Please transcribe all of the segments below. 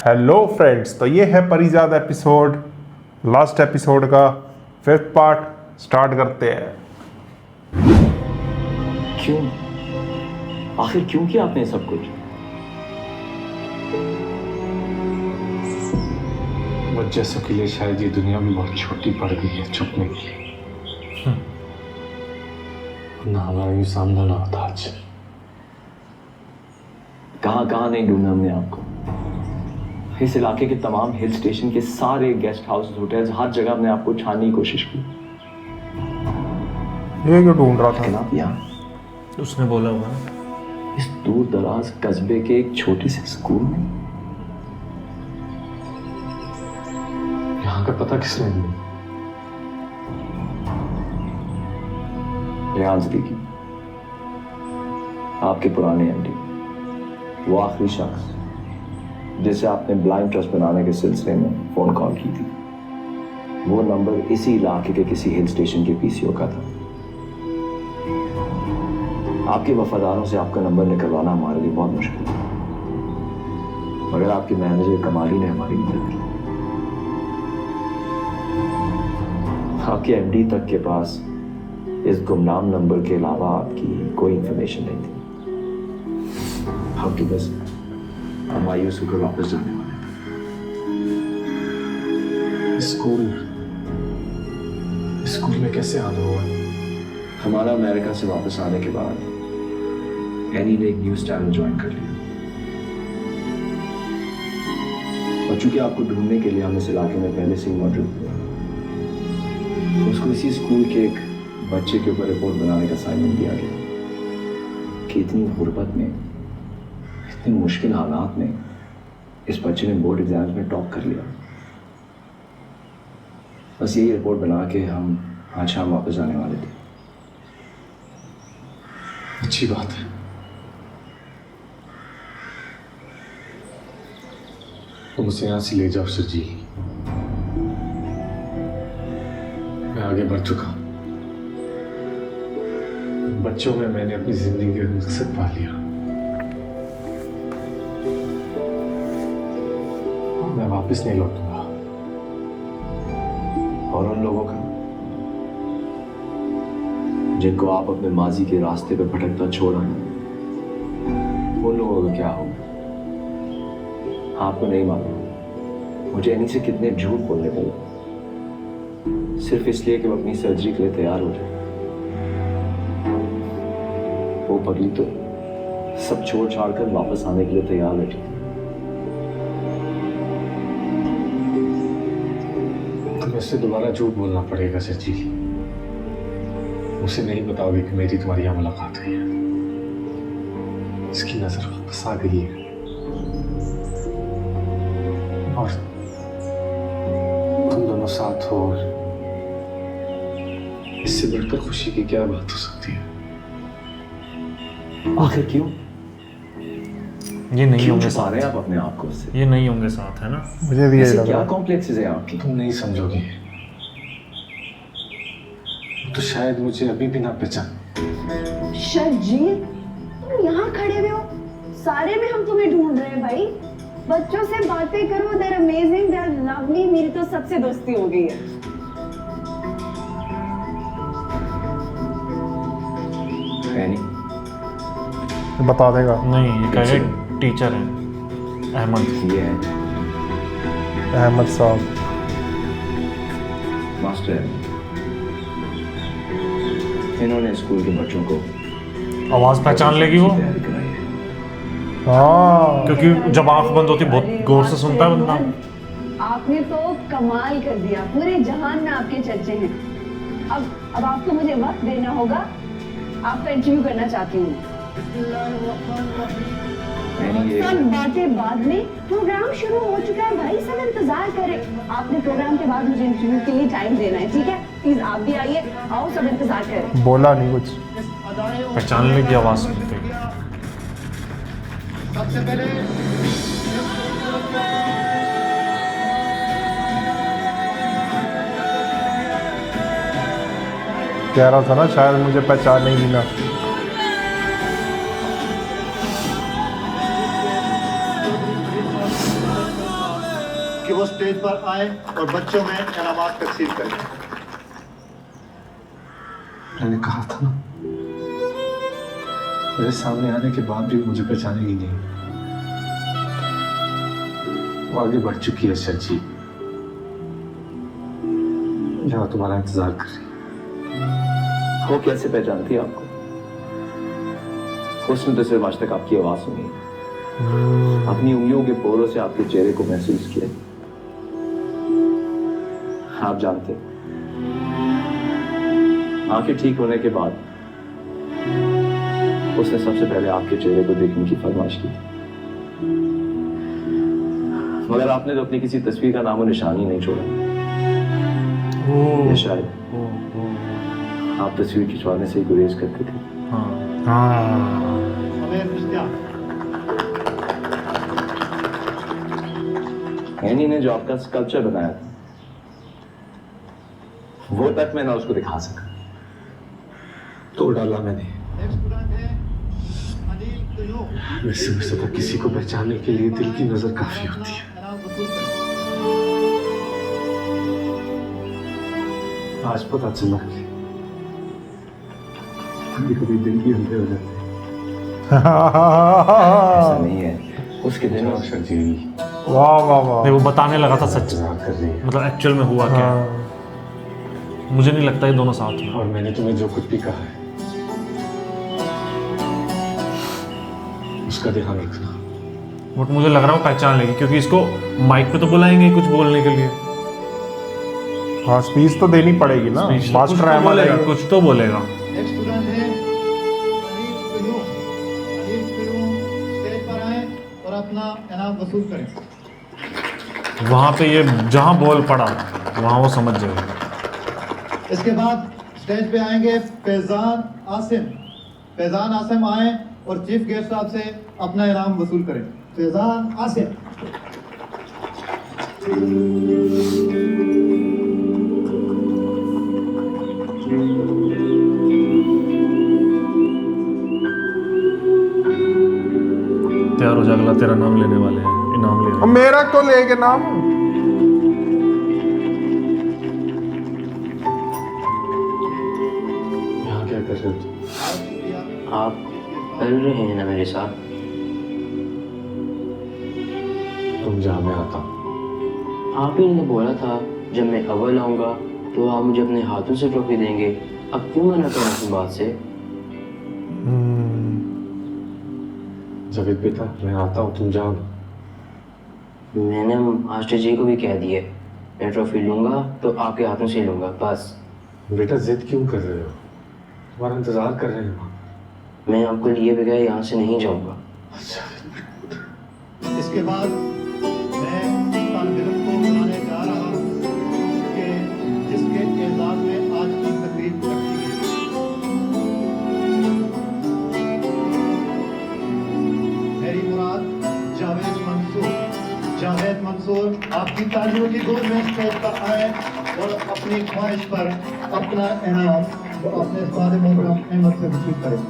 Hello friends, तो ये है परिजाद एपिसोड, लास्ट एपिसोड का 5th पार्ट स्टार्ट करते हैं। क्यों? आखिर क्यों किया आपने सब कुछ? मुझ जैसों के लिए शायद ये दुनिया भी बहुत छोटी पड़ गई है छुपने के लिए। ना हमारा यूं सामना ना होता आज। कहाँ नहीं ढूंढा हमने आपको। इस इलाके के तमाम हिल स्टेशन के सारे गेस्ट हाउस, होटल्स, हर जगह हमने आपको छानने की कोशिश की। ये क्यों ढूंढ रहा लेकिन था? आप यहाँ उसने बोला होगा ना, इस दूर दराज कस्बे के एक छोटे से स्कूल में। यहाँ का पता किसने दिया? रियाज दीदी, आपके पुराने एमडी, वो आखिरी शख्स जिसे आपने ब्लाइंड ट्रस्ट बनाने के सिलसिले में फोन कॉल की थी, वो नंबर इसी इलाके के किसी हिल स्टेशन के पीसीओ का था। आपके वफादारों से आपका नंबर निकलवाना हमारे लिए बहुत मुश्किल है, मगर आपके मैनेजर कमाली ने हमारी मदद की। आपके एमडी तक के पास इस गुमनाम नंबर के अलावा आपकी कोई इंफॉर्मेशन नहीं थी। हम तो बस हम मायूस होकर वापस जाने वाले थे। स्कूल में कैसे आना हुआ? हमारा अमेरिका से वापस आने के बाद एनी ने एक न्यूज़ चैनल ज्वाइन कर लिया, और चूंकि आपको ढूंढने के लिए हम इस इलाके में पहले से ही मौजूद थे, उसको इसी स्कूल के एक बच्चे के ऊपर रिपोर्ट बनाने का असाइनमेंट दिया गया कि इतनी गुर्बत में, इतने मुश्किल हालात में इस बच्चे ने बोर्ड एग्जाम्स में टॉप कर लिया। बस यही रिपोर्ट बना के हम आज शाम वापस जाने वाले थे। अच्छी बात है। तुम उसे यहाँ से ले जाओ सर जी। मैं आगे बढ़ चुका हूँ। बच्चों में मैंने अपनी जिंदगी का मकसद पा लिया। मैं वापस नहीं लौटूंगा। और उन लोगों का जिनको आप अपने माजी के रास्ते पर भटकता छोड़ आए, उन लोगों का क्या होगा? आपको नहीं मालूम मुझे एनी से कितने झूठ बोलने पड़े सिर्फ इसलिए कि वो अपनी सर्जरी के लिए तैयार हो जाए। वो पगली तो सब छोड़ छाड़ कर वापस आने के लिए तैयार बैठी थी। तुम्हें उससे दोबारा झूठ बोलना पड़ेगा सर जी। उसे नहीं बताओगे कि मेरी तुम्हारी यहाँ मुलाकात हुई है। इसकी नजर वापस आ गई है, और तुम दोनों साथ हो। इससे बढ़कर खुशी की क्या बात हो सकती है? आखिर क्यों ये नहीं क्यों होंगे छुपा साथ। रहे हैं आप अपने आप को उससे? ये नहीं होंगे साथ, है ना? मुझे भी यही ऐसी लग क्या रहा है। कॉम्प्लेक्सेस हैं आपकी? तुम नहीं समझोगे तो शायद मुझे अभी भी ना पहचान। शर्जील, तुम यहाँ खड़े हुए हो, सारे में हम तुम्हें ढूंढ रहे हैं भाई। बच्चों से बातें करो, they're amazing, they're lovely। मेरी तो सबसे दोस्ती हो गई है। बता देगा। नहीं, ये कहेगा टीचर है अहमद। ये है अहमद साहब। मास्टर है। इन्होंने स्कूल के बच्चों को आवाज पहचान लेगी वो, तैयारी कराई है। हाँ, क्योंकि जब आंख बंद होती बहुत गौर से सुनता है बंदा। आपने तो कमाल कर दिया, पूरे जहान में आपके चर्चे हैं। अब आपको मुझे वक्त देना होगा, आपका इंटरव्यू करना चाहती हूँ। सब बातें बाद में, प्रोग्राम शुरू हो चुका है भाई, सब इंतजार करें। आपने प्रोग्राम के बाद मुझे इंटरव्यू के लिए टाइम देना है, ठीक है? प्लीज आप भी आइए, आओ, सब इंतजार करें। बोला नहीं कुछ। पहचान लेगी आवाज सुनते ही। कह रहा था ना, शायद मुझे पहचान नहीं लेना। स्टेज पर आए और बच्चों में इनामात तकसीम करें। मैंने कहा था ना, मेरे सामने आने के बाद भी मुझे पहचानेगी नहीं। वो आगे बढ़ चुकी है सर जी, यहाँ तुम्हारा इंतजार कर रही है। वो कैसे पहचानती है आपको? उसने तो सिर्फ आज तक आपकी आवाज सुनी, अपनी उंगलियों के पोरों से आपके चेहरे को महसूस किया। आप जानते, आंखें ठीक होने के बाद उसने सबसे पहले आपके चेहरे को देखने की फरमाइश की, मगर आपने तो अपनी किसी तस्वीर का नामो निशान ही नहीं छोड़ा। ये शायद आप तस्वीर खिंचवाने से ही गुरेज करते थे। अमेर इश्तियाक, एनी ने जो आपका स्कल्पचर बनाया था, वो तक मैं ना उसको दिखा सका। तोड़ डाला मैंने। नेक्स्ट स्टूडेंट है अनिल तुयूब। वैसे वैसे तो किसी को पहचानने के लिए दिल की नजर काफी होती है। इनाम वसूल करें। आज पता चला कि कभी कभी दिल भी अंधे हो जाते हैं। ऐसा नहीं है, उसके दिल में सर जी वाह वाह वाह। नहीं, वो बताने लगा था सच, इंतजार कर रही है। मतलब एक्चुअल में हुआ क्या है। मुझे नहीं लगता ये दोनों साथ में। और मैंने तुम्हें जो कुछ भी कहा है उसका ध्यान रखना। बट मुझे लग रहा है वो पहचान लेगी, क्योंकि इसको माइक पे तो बुलाएंगे कुछ बोलने के लिए। हाँ, स्पीच तो देनी पड़ेगी ना। कुछ मास्टर तो अहमद बोलेगा, है। कुछ तो बोलेगा। नेक्स्ट स्टूडेंट है अनिल तुयूब। अनिल तुयूब स्टेज पर आए और अपना इनाम वसूल करें। वहां पे ये जहां बॉल पड़ा वहां वो समझ जाएगा। इसके बाद स्टेज पे आएंगे फैजान आसिम। फैजान आसिम आए और चीफ गेस्ट साहब से अपना इनाम वसूल करें। फैजान आसिम। तैयार हो जा, अगला तेरा नाम लेने वाले हैं, इनाम ले रहे अब मेरा तो लेके नाम। यहाँ क्या कर रहे हो तुम? आप पढ़ रहे हैं ना मेरे साथ? तुम जहाँ मैं आता हूँ। आप ही ने बोला था जब मैं अव्वल आऊँगा तो आप मुझे अपने हाथों से ट्रॉफी देंगे। अब क्यों मना करें अपनी बात से? जावेद बेटा, मैं आता हूँ, तुम जाओ ना। मैंने मास्टर जी को भी कह दिया, मैं ट्रॉफी लूँगा तो आपके हाथों से लूँगा बस। बेटा जिद क्यों कर रहे हो? तुम्हारा इंतजार कर रहे हैं वहाँ। मैं आपको लिए बगैर यहाँ से नहीं जाऊँगा। इसके बाद मैं तालिब इल्म को बुलाने जा रहा हूँ कि जिसके एजाज में आज की तकरीब रखी गई। मेरी मुराद जावेद मंसूर। जावेद मंसूर आपकी तालियों की गोद में स्टेज पर आए और अपनी ख्वाहिश पर अपना इनाम अपने उस्ताद मोहतरम अहमद से वसूल करें।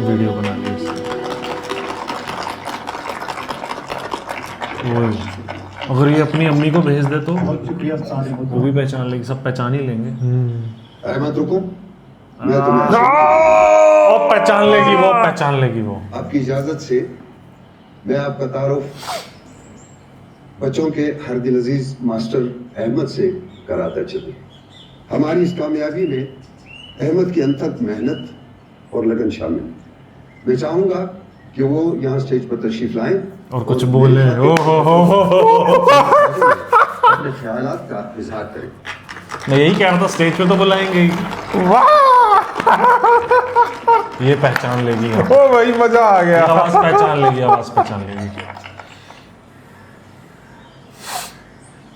वीडियो बना ली इसने। ओए, अगर ये अपनी अम्मी को भेज दे तो बहुत शुक्रिया उस्ताद वो मोहतरम। भी पहचान लेगी, सब पहचान ही लेंगे। अहमद रुको, मैं तुम्हें वो पहचान लेगी, वो पहचान लेगी वो। आपकी इजाजत से मैं आपका तारुफ बच्चों के हर दिल अजीज मास्टर अहमद से कराता चलूं। हमारी इस कामयाबी में अहमद की अनथक मेहनत और लगन शामिल। मैं चाहूंगा कि वो यहाँ स्टेज पर तशरीफ लाएं और कुछ बोले। ओ हो। अपने ख्यालात का इजहार करें। मैं यही कह रहा था, स्टेज पे तो बुलाएंगे ही। ये पहचान लेगी, ओ भाई मजा आ गया। आवाज पहचान लेगी, आवाज पहचान लेगी।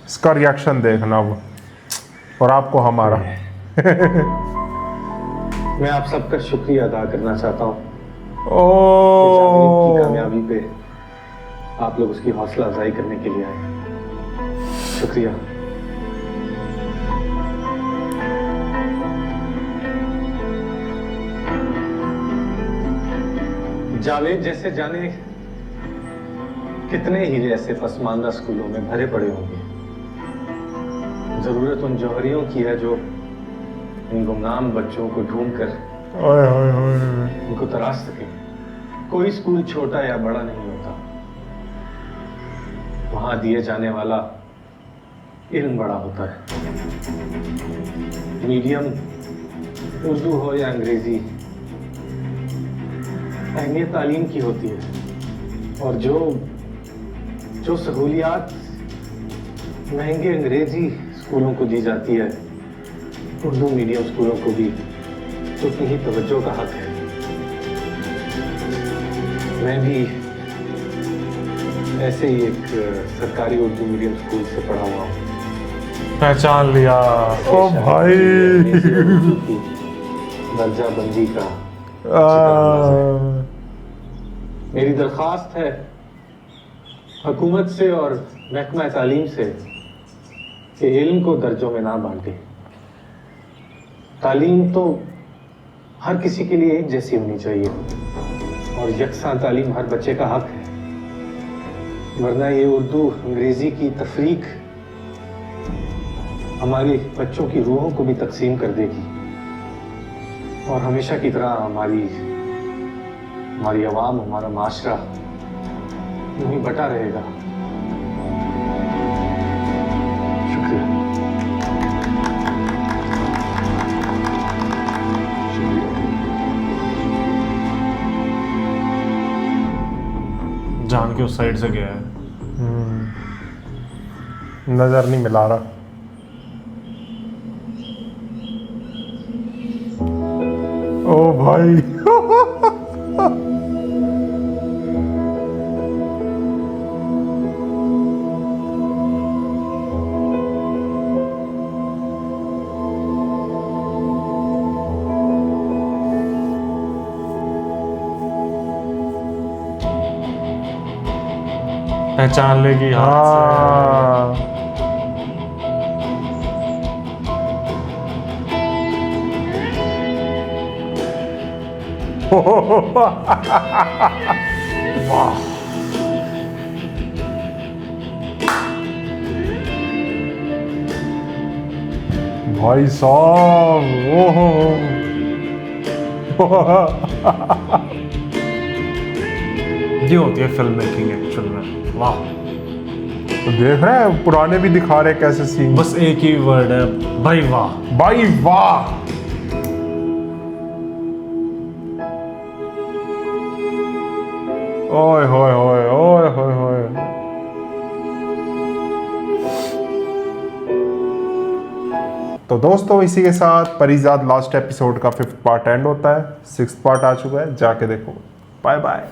इसका रिएक्शन देखना वो, और आपको हमारा। मैं आप सबका शुक्रिया अदा करना चाहता हूँ कि ओ जावेद की कामयाबी पे आप लोग उसकी हौसला अफजाई करने के लिए आए। शुक्रिया। जावेद जैसे जाने कितने ही ऐसे पसमानदा स्कूलों में भरे पड़े होंगे। जरूरत उन जौहरियों की है जो इन गुमनाम बच्चों को ढूंढकर ओए ओए ओए। उनको तराश सके। कोई स्कूल छोटा या बड़ा नहीं होता, वहां दिए जाने वाला इल्म बड़ा होता है। मीडियम उर्दू हो या अंग्रेजी, अहमियत तालीम की होती है। और जो सहूलियात महंगे अंग्रेजी स्कूलों को दी जाती है, उर्दू मीडियम स्कूलों को भी उतनी ही तवज्जो का हक है। मैं भी ऐसे ही एक सरकारी उर्दू मीडियम स्कूल से पढ़ा हुआ हूँ। पहचान लिया। ओ भाई। दर्जा बंदी का मेरी दरख्वास्त है हुकूमत से और महकमा तालीम से कि इल्म को दर्जों में ना बांटे। तालीम तो हर किसी के लिए एक जैसी होनी चाहिए और यकसां तालीम हर बच्चे का हक है, वरना ये उर्दू अंग्रेजी की तफरीक हमारे बच्चों की रूहों को भी तकसीम कर देगी और हमेशा की तरह हमारी आवाम, हमारा माशरा यूं ही बटा रहेगा। शुक्रिया। जान के उस साइड से गया है। नजर नहीं मिला रहा। ओ भाई। पहचान लेगी हाथ हाँ। वाह। भाई साहब। ओहो। ये होती है फिल्म मेकिंग एक्चुअल में। वाह। तो देख रहे हैं, पुराने भी दिखा रहे कैसे सीन। बस एक ही वर्ड है, भाई वाह। भाई वाह। ओए होए होए ओए होए होए। तो दोस्तों इसी के साथ परिजाद लास्ट एपिसोड का 5th पार्ट एंड होता है। 6th पार्ट आ चुका है, जाके देखो। Bye bye.